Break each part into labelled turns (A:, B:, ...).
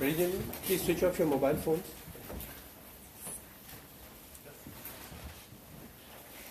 A: Ready? Please switch off your mobile phones.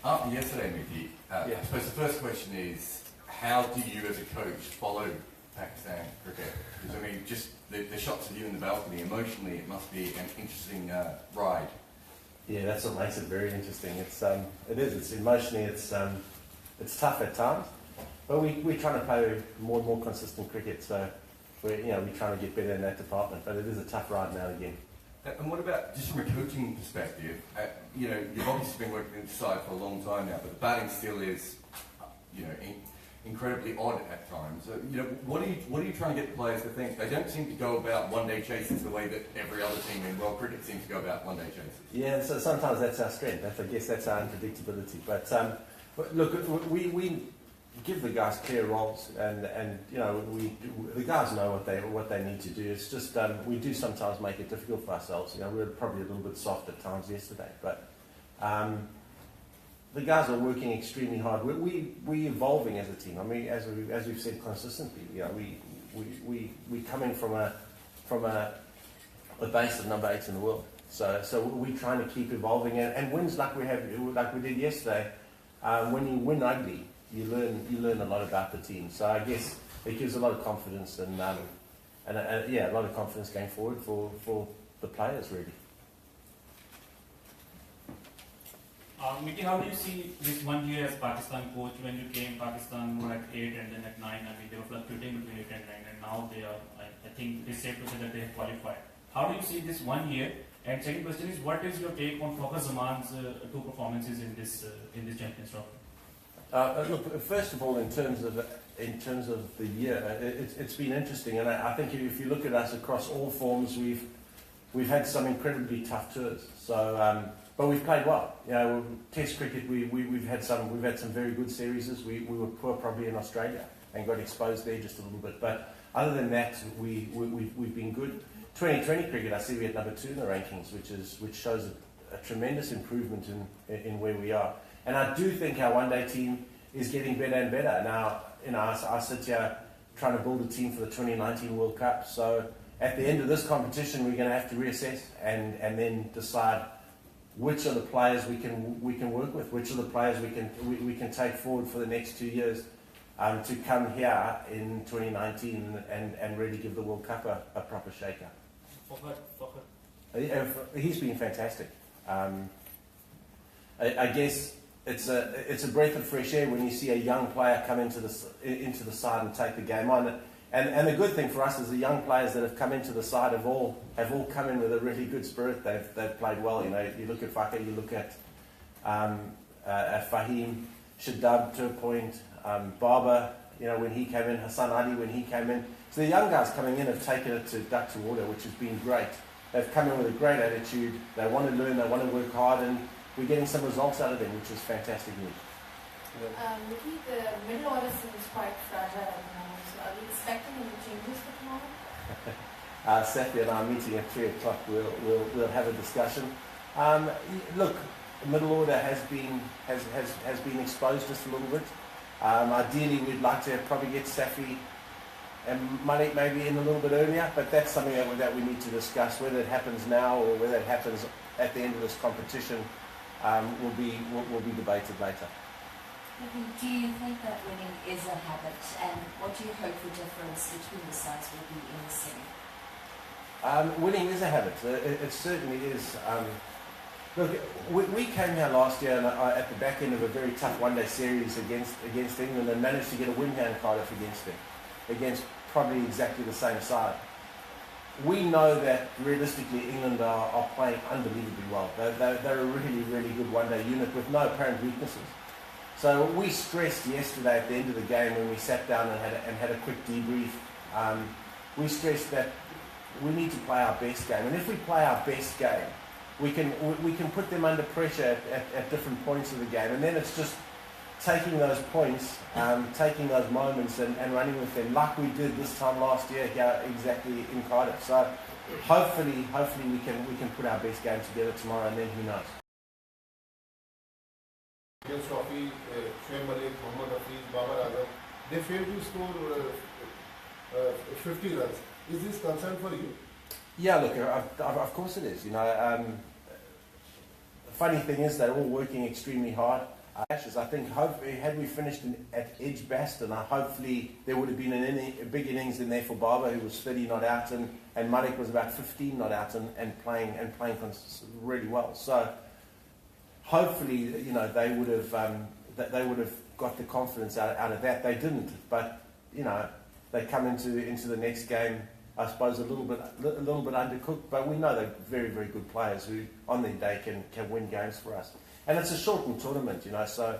B: After yesterday, Mickey,
A: Yeah.
B: I suppose the first question is, how do you as a coach follow Pakistan cricket? Because, I mean, just the shots of you in the balcony, emotionally, it must be an interesting ride.
C: Yeah, that's what makes it very interesting. It's emotionally, it's tough at times, but we're trying to play more and more consistent cricket, so we're trying to get better in that department, but it is a tough ride now and again.
B: And what about, just from a coaching perspective, you've obviously been working inside for a long time now, but the batting still is, incredibly odd at times. What are you trying to get the players to think? They don't seem to go about one-day chases the way that every other team in world cricket seems to go about one-day chases.
C: Yeah, so sometimes that's our strength. I guess that's our unpredictability. But look, we give the guys clear roles, and the guys know what they need to do. It's just we do sometimes make it difficult for ourselves. We were probably a little bit soft at times yesterday, but the guys are working extremely hard. We're evolving as a team. I mean, as we've said consistently, we coming from a base of number 8 in the world. So we're trying to keep evolving, and wins like we did yesterday. When you win ugly, you learn a lot about the team. So I guess it gives a lot of confidence and a lot of confidence going forward for the players really.
D: Mickey, how do you see this 1 year as Pakistan coach? When you came, Pakistan were at 8 and then at 9. I mean, they were fluctuating between 8 and 9, and now they are. I think it's safe to say that they have qualified. How do you see this 1 year? And second question is, what is your take on Fakhar Zaman's 2 performances in this Champions Trophy?
C: Look, first of all, in terms of the year, it's been interesting, and I think if you look at us across all forms, we've had some incredibly tough tours. So, but we've played well. Test cricket, we've had some very good series. We were poor probably in Australia and got exposed there just a little bit. But other than that, we've been good. 2020 cricket, I see we're at number 2 in the rankings, which shows a tremendous improvement in where we are. And I do think our one-day team is getting better and better. Now, I sit here trying to build a team for the 2019 World Cup. So at the end of this competition, we're going to have to reassess and then decide which are the players we can work with, which are the players we can take forward for the next 2 years to come here in 2019 and really give the World Cup a proper shaker. He's been fantastic. I guess it's a breath of fresh air when you see a young player come into the side and take the game on. And the good thing for us is the young players that have come into the side have all come in with a really good spirit. They've played well. You look at Fakhar, you look at Fahim, Shadab to a point, Barber, when he came in, Hassan Ali when he came in. So the young guys coming in have taken it to duck to water, which has been great. They've come in with a great attitude. They want to learn, they want to work hard, and we're getting some results out of them, which is fantastic news.
E: Mickey, the middle order seems quite fragile at the moment. So are we expecting any changes for tomorrow?
C: Safi and I are meeting at 3 o'clock. We'll have a discussion. Look, middle order has been exposed just a little bit. Ideally, we'd like to probably get Safi and Malik maybe in a little bit earlier, but that's something that we need to discuss. Whether it happens now or whether it happens at the end of this competition will be debated later.
F: Do you think that winning is a habit, and what do you hope the difference between the sides will be in the semi?
C: Winning is a habit. It certainly is. Look, we came here last year at the back end of a very tough one-day series against England and managed to get a win here in Cardiff against them, against probably exactly the same side. We know that realistically England are playing unbelievably well. They're a really, really good one-day unit with no apparent weaknesses. So we stressed yesterday at the end of the game when we sat down and had a quick debrief, we stressed that we need to play our best game. And if we play our best game, we can put them under pressure at different points of the game. And then it's just taking those points, taking those moments and running with them like we did this time last year here exactly in Cardiff. So hopefully we can put our best game together tomorrow, and then who knows.
G: Against Safi, Shoaib, Malik, Babar Azam, they failed to score 50 runs. Is this concern for you?
C: Yeah, look, of course it is. You know, the funny thing is they're all working extremely hard. I think had we finished at Edgbaston, hopefully there would have been a big innings in there for Barber, who was 30 not out, and Malik was about 15 not out and playing really well. So hopefully, you know, they would have got the confidence out of that. They didn't, but you know, they come into the next game, I suppose, a little bit undercooked. But we know they're very, very good players who, on their day, can win games for us. And it's a shortened tournament, you know, so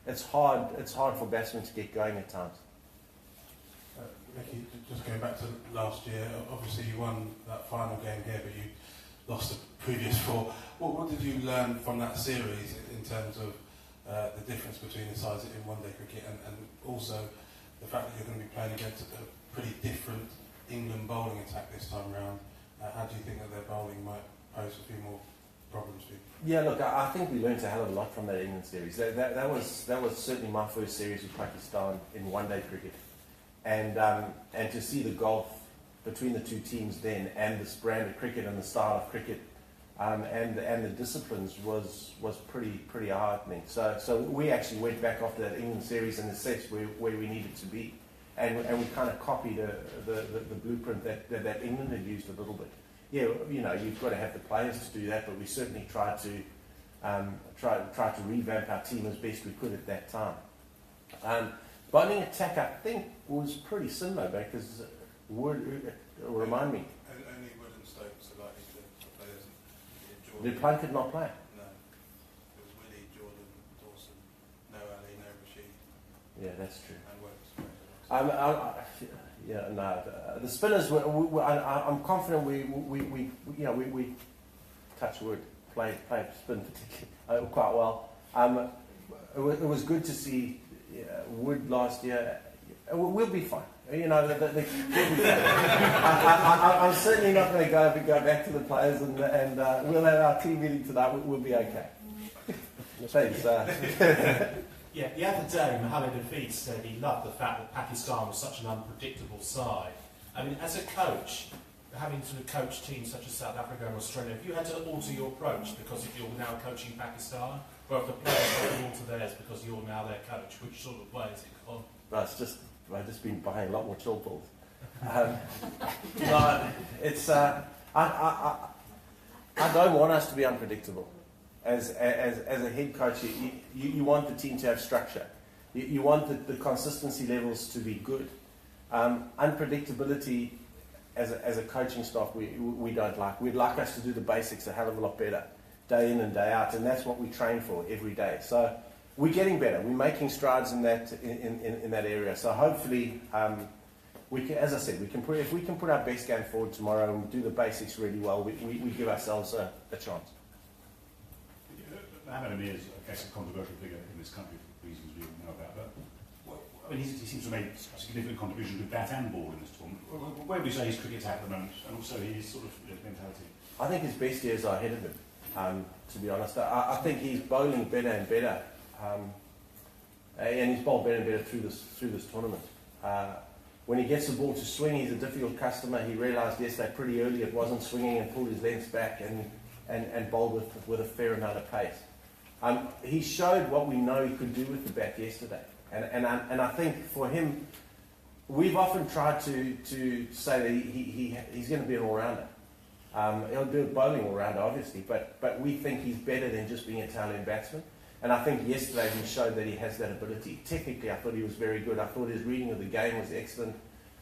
C: it's hard for batsmen to get going at times.
H: Ricky, just going back to last year, obviously you won that final game here, but you lost the previous four. What did you learn from that series in terms of the difference between the sides in one-day cricket and also the fact that you're going to be playing against a pretty different England bowling attack this time round? How do you think that their bowling might pose a few more problems for you?
C: Yeah, look, I think we learned a hell of a lot from that England series. That was certainly my first series with Pakistan in one-day cricket, and to see the gulf between the two teams then, and the brand of cricket and the style of cricket, and the disciplines was pretty eye-opening. So we actually went back after that England series in the sets where we needed to be, and we kind of copied the blueprint that England had used a little bit. Yeah, you know, you've got to have the players to do that, but we certainly tried to revamp our team as best we could at that time. Bowling attack, I think, was pretty similar, because remind me.
H: Only Wood and Stokes are likely to play, isn't it?
C: Did Plunkett not play?
H: No. It was Willie, Jordan, Dawson, no Ali, no Rashid.
C: Yeah, that's true.
H: And Wokes.
C: Yeah, no. The spinners, I'm confident we touch wood, play spin particularly quite well. It was good to see Wood last year. We'll be fine. You know, we'll be fine. I'm certainly not going to go back to the players and we'll have our team meeting tonight. We'll be okay. Thanks.
I: Yeah, the other day, Mohammed Hafiz said he loved the fact that Pakistan was such an unpredictable side. I mean, as a coach, having to coach teams such as South Africa and Australia, have you had to alter your approach because you're now coaching Pakistan? Or have the players had to alter theirs because you're now their coach? Which sort of players it gone?
C: Well, I've just been buying a lot more chill balls. No, it's I don't want us to be unpredictable. As a head coach, you want the team to have structure. You want the consistency levels to be good. Unpredictability as a coaching staff, we don't like. We'd like us to do the basics a hell of a lot better, day in and day out, and that's what we train for every day. So we're getting better. We're making strides in that area. So hopefully, we can, as I said, if we can put our best game forward tomorrow and do the basics really well, we give ourselves a chance.
J: Mohammed Amir is, I guess, a controversial figure in this country for reasons we all know about. But I mean, he seems to have made a significant contribution to bat and ball in this tournament. Where would you say his cricket's at the moment, and also his sort of mentality? I
C: think his best years are ahead of him. To be honest, I think he's bowling better and better, and he's bowled better and better through this tournament. When he gets the ball to swing, he's a difficult customer. He realised yesterday pretty early it wasn't swinging and pulled his lengths back and bowled with a fair amount of pace. He showed what we know he could do with the bat yesterday, and I think for him, we've often tried to say that he's going to be an all-rounder. He'll do a bowling all-rounder, obviously, but we think he's better than just being a tail-end batsman. And I think yesterday he showed that he has that ability. Technically, I thought he was very good. I thought his reading of the game was excellent.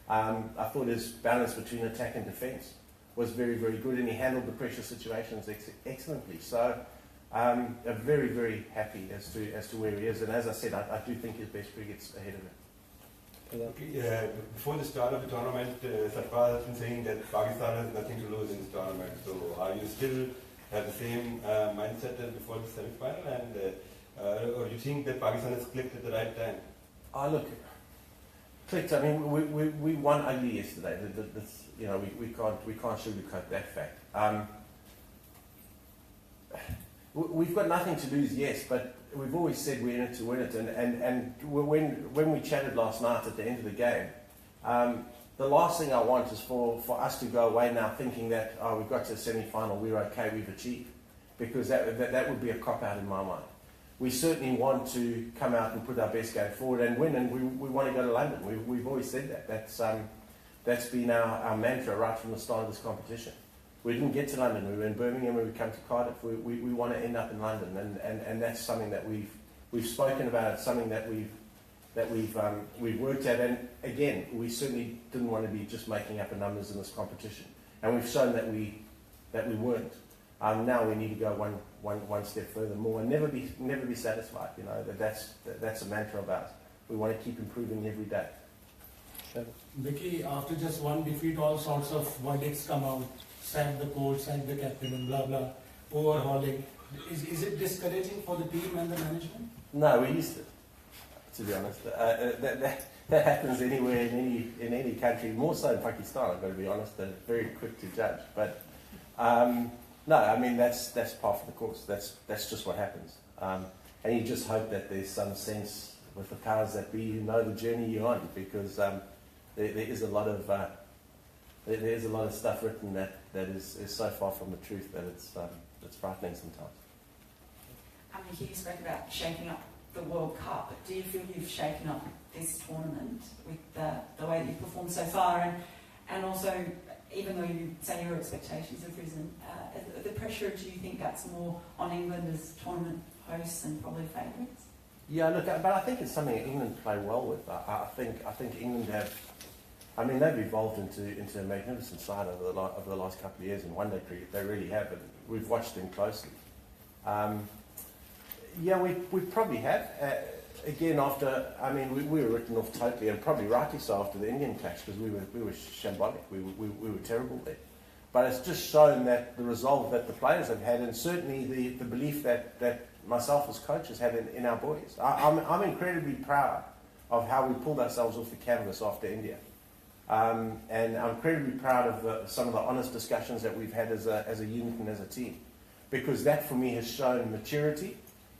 C: I thought his balance between attack and defence was very, very good, and he handled the pressure situations excellently. So I'm very, very happy as to where he is. And as I said, I do think his best cricket's ahead of him.
K: Okay, before the start of the tournament, Sarfraz has been saying that Pakistan has nothing to lose in this tournament. So are you still have the same mindset as before the semi-final, or you think that Pakistan has clicked at the right time?
C: Look, clicked. I mean, we won ugly yesterday. You know, we can't sugarcoat that fact. We've got nothing to lose, yes, but we've always said we're in it to win it. And when we chatted last night at the end of the game, the last thing I want is for us to go away now thinking that, oh, we've got to the semi-final, we're okay, we've achieved. Because that would be a cop-out in my mind. We certainly want to come out and put our best game forward and win, and we want to go to London. We've always said that. That's been our mantra right from the start of this competition. We didn't get to London. We were in Birmingham, we come to Cardiff. We want to end up in London, and that's something that we've spoken about. It's something that we've worked at, and again, we certainly didn't want to be just making up the numbers in this competition, and we've shown that we weren't. Now we need to go one step further more and never be satisfied. You know, that's a mantra of ours. We want to keep improving every day.
L: Mickey, after just one defeat, all sorts of verdicts come out. Sack the coach, sack the captain, and blah blah. Overhauling. Is it discouraging for the team and the management?
C: No, we're used to be honest. That happens anywhere in any country. More so in Pakistan, I've got to be honest. They're very quick to judge, but. No, I mean that's part of the course. That's just what happens, and you just hope that there's some sense with the powers that be who know the journey you're on, because there is a lot of stuff written that is so far from the truth that it's frightening sometimes.
M: You spoke about shaking up the World Cup, but do you feel you've shaken up this tournament with the way that you've performed so far, and also, even though you say your expectations have risen, the pressure, do you think that's more on England as tournament hosts and probably favourites?
C: Yeah, look, but I think it's something that England play well with. I think England they've evolved into a magnificent side over the last couple of years in one-day cricket. They really have, and we've watched them closely. We probably have. Again, we were written off totally, and probably rightly so, after the Indian clash, because we were shambolic. We were terrible there. But it's just shown that the resolve that the players have had, and certainly the belief that myself as coach has had in our boys. I'm incredibly proud of how we pulled ourselves off the canvas after India. And I'm incredibly proud of some of the honest discussions that we've had as a unit and as a team. Because that, for me, has shown maturity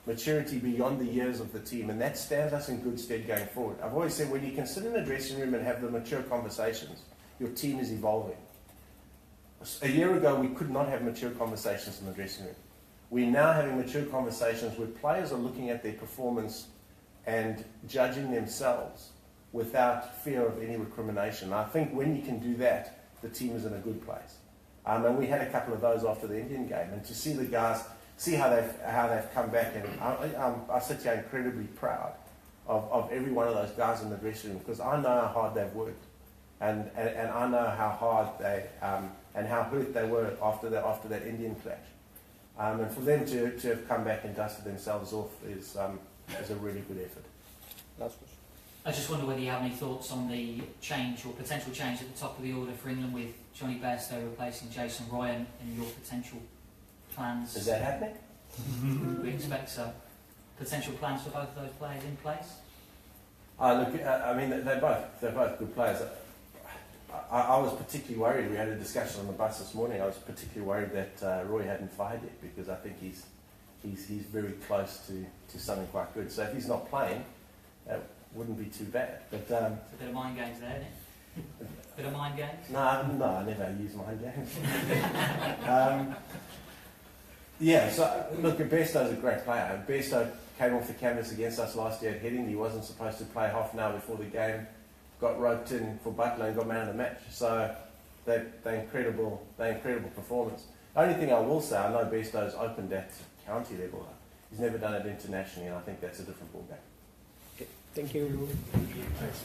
C: beyond the years of the team, and that stands us in good stead going forward. I've always said, when you can sit in a dressing room and have the mature conversations, your team is evolving. A year ago, we could not have mature conversations in the dressing room. We're now having mature conversations where players are looking at their performance and judging themselves without fear of any recrimination. I think when you can do that, the team is in a good place. And we had a couple of those after the Indian game, and to see the guys, see how they've come back, and I sit here incredibly proud of every one of those guys in the dressing room, because I know how hard they've worked, and I know how hard they and how hurt they were after that Indian clash, and for them to have come back and dusted themselves off is a really good effort.
A: Last question.
N: I just wonder whether you have any thoughts on the change or potential change at the top of the order for England, with Johnny Bairstow replacing Jason Roy, and your potential plans.
C: Is that happening?
N: We expect so. Potential plans for both of those players in place?
C: They're both good players. I was particularly worried. We had a discussion on the bus this morning. I was particularly worried that Roy hadn't fired yet, because I think he's very close to something quite good. So if he's not playing, that wouldn't be too bad. But
N: it's a bit of mind games there, isn't it? Bit of mind games?
C: No, I never use mind games. So look, Bairstow's a great player. Bairstow came off the canvas against us last year at Heading. He wasn't supposed to play half an hour before the game. Got roped in for Butler and got man of the match. So they're incredible performance. The only thing I will say, I know Bairstow's opened at county level. He's never done it internationally, and I think that's a different ballgame.
A: Okay. Thank you.
C: Thanks.